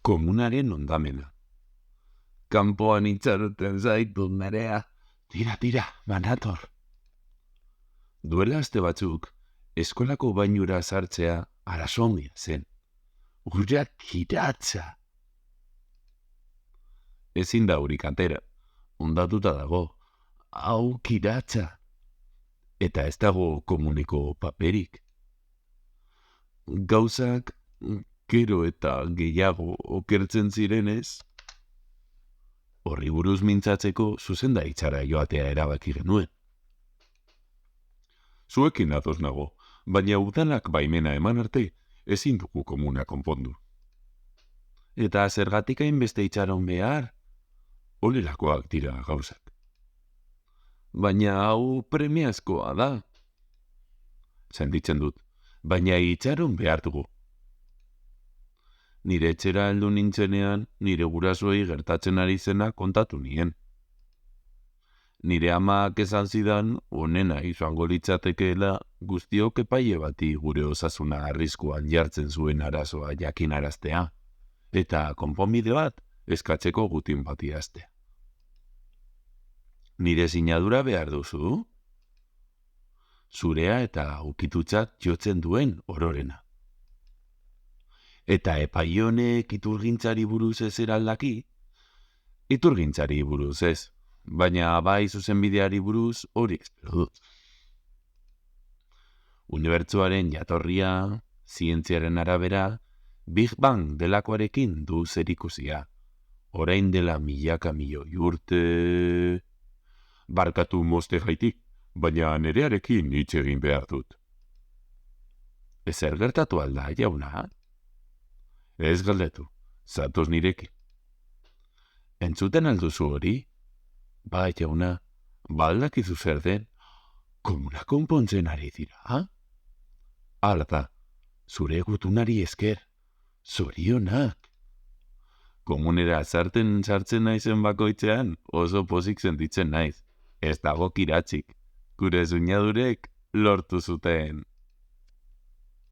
Komunaren ondamena. Kanpoan itxaroten zaitu nerea. Tira, banator. Duela aste batzuk, eskolako bainura sartzea arazo handia zen. Urak kiratza. Ezin da urik atera. Ondatuta dago. Hau kiratza. Eta ez dago komuniko paperik. Gauzak gero eta gehiago okertzen zirenez, horri buruz mintzatzeko zuzendaritzara joatea erabaki genuen. Zuekin ados nago, baina udalak baimena eman arte ezin dugu komuna konpondu. Eta zergatik hainbeste itxaron behar, holelakoak dira gauzak. Baina hau premiazkoa da. Sentitzen dut, baina itxaron behar dugu. Nire etxera heldu nintzenean, nire gurasoei gertatzen ari zena kontatu nien. Nire amak esan zidan, onena izango litzatekeela guztiok epaile bati gure osasuna arriskuan jartzen zuen arazoa jakinaraztea, eta konponbide bat eskatzeko gutin bat idaztea. Nire sinadura behar duzu? Zurea eta ukitutzat jotzen duen ororena. Eta epaile honek iturgintzari buruz ez eraldaki? Iturgintzari buruz ez, baina bai zuzenbideari buruz hori espero dut. Unibertsoaren jatorria, zientziaren arabera, Big Bang delakoarekin du zerikusia. Orain dela milaka milioi urte... Barkatu moste jaitik, baina nerearekin hitz egin behar dut. Ezer gertatu alda, jauna? Ez galdetu, zatoz nirekin. Entzuten alduzu hori? Ba, jauna, baldakizu zer den, komuna konpontzen ari dira? Hala da, zure gutunari esker, zorionak. Komunera sartzen naizen bakoitzean oso pozik sentitzen naiz. Ez dago kiratzik, gure zuinadurek lortu zuten.